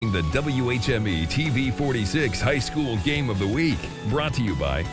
The WHME TV 46 High School Game of the Week, brought to you by A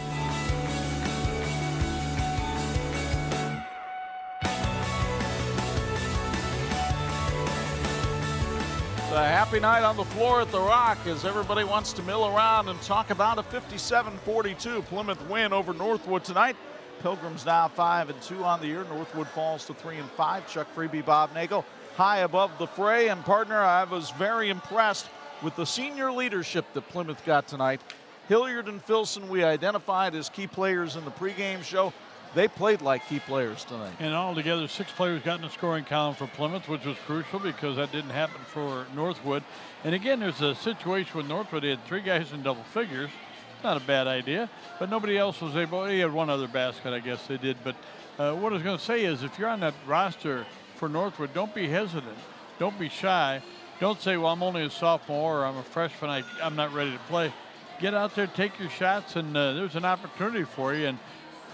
happy night on the floor at the Rock as everybody wants to mill around and talk about a 57-42 Plymouth win over Northwood tonight. Pilgrims now 5-2 on the year. Northwood falls to 3-5. Chuck Freeby, Bob Nagel high above the fray. And partner, I was very impressed with the senior leadership that Plymouth got tonight. Hilliard and Filson we identified as key players in the pregame show. They played like key players tonight. And altogether, 6 players got in the scoring column for Plymouth, which was crucial because that didn't happen for Northwood. And again, there's a situation with Northwood. They had 3 guys in double figures. Not a bad idea, but nobody else was able. He had one other basket, I guess they did. But what I was going to say is if you're on that roster for Northwood, don't be hesitant. Don't be shy. Don't say, well, I'm only a sophomore or I'm a freshman. I'm not ready to play. Get out there, take your shots, and there's an opportunity for you. And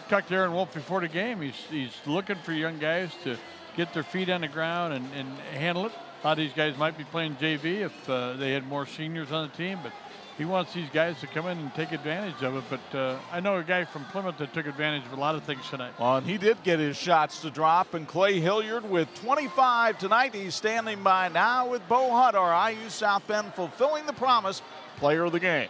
talked to Aaron Wolf before the game. He's looking for young guys to get their feet on the ground and handle it. A lot of these guys might be playing JV if they had more seniors on the team, but he wants these guys to come in and take advantage of it. But I know a guy from Plymouth that took advantage of a lot of things tonight. Well, and he did get his shots to drop, and Clay Hilliard with 25 tonight. He's standing by now with Bo Hutt, our IU South Bend fulfilling the promise player of the game.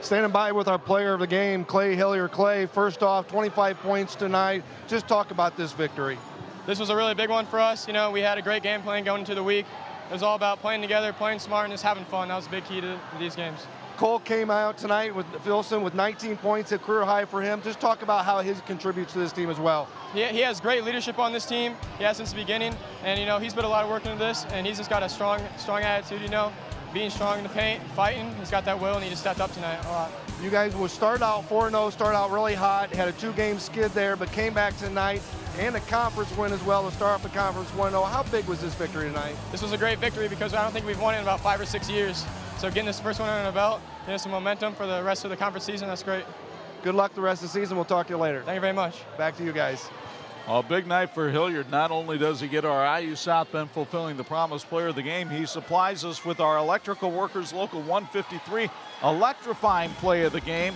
Standing by with our player of the game, Clay Hilliard. Clay, first off, 25 points tonight. Just talk about this victory. This was a really big one for us. You know, we had a great game plan going into the week. It was all about playing together, playing smart, and just having fun. That was a big key to these games. Cole came out tonight with Filson with 19 points, a career high for him. Just talk about how he contributes to this team as well. He has great leadership on this team. He has since the beginning. And, you know, he's put a lot of work into this, and he's just got a strong attitude, you know. Being strong in the paint, fighting, he's got that will, and he just stepped up tonight a lot. You guys will start out 4-0, start out really hot, had a 2-game skid there, but came back tonight and a conference win as well to start off the conference 1-0. How big was this victory tonight? This was a great victory because I don't think we've won it in about 5 or 6 years. So getting this first one under the belt, getting some momentum for the rest of the conference season, that's great. Good luck the rest of the season. We'll talk to you later. Thank you very much. Back to you guys. A big night for Hilliard. Not only does he get our IU South Bend fulfilling the promise player of the game, he supplies us with our Electrical Workers Local 153 electrifying play of the game.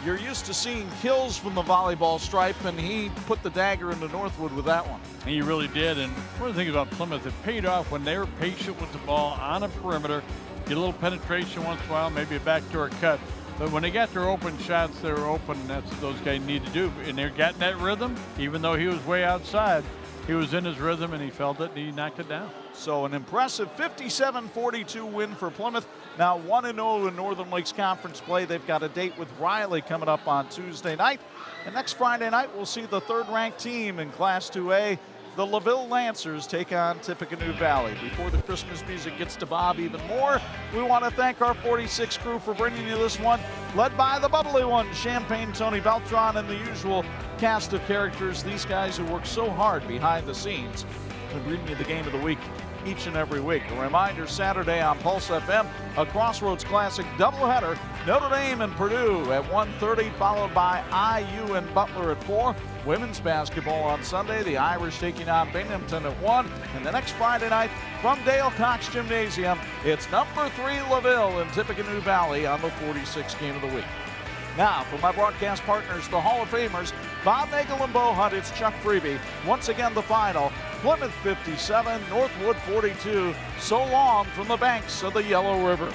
You're used to seeing kills from the volleyball stripe, and he put the dagger into Northwood with that one. He really did. And one of the things about Plymouth, it paid off when they were patient with the ball on a perimeter, get a little penetration once in a while, maybe a backdoor cut. But when they got their open shots, they were open, and that's what those guys need to do. And they're getting that rhythm, even though he was way outside. He was in his rhythm, and he felt it, and he knocked it down. So an impressive 57-42 win for Plymouth. Now 1-0 in Northern Lakes Conference play. They've got a date with Riley coming up on Tuesday night. And next Friday night, we'll see the 3rd-ranked team in Class 2A. The LaVille Lancers take on Tippecanoe Valley. Before the Christmas music gets to Bob even more, we want to thank our 46 crew for bringing you this one, led by the bubbly one, Champagne Tony Beltran, and the usual cast of characters. These guys who work so hard behind the scenes to bring you the game of the week each and every week. A reminder, Saturday on Pulse FM, a Crossroads Classic doubleheader, Notre Dame and Purdue at 1:30, followed by IU and Butler at 4. Women's basketball on Sunday, the Irish taking on Binghamton at 1. And the next Friday night from Dale Cox Gymnasium, it's number 3 LaVille and Tippecanoe Valley on the 46 game of the week. Now, for my broadcast partners, the Hall of Famers, Bob Nagel and Bo Hutt, it's Chuck Freeby. Once again, the final, Plymouth 57, Northwood 42. So long from the banks of the Yellow River.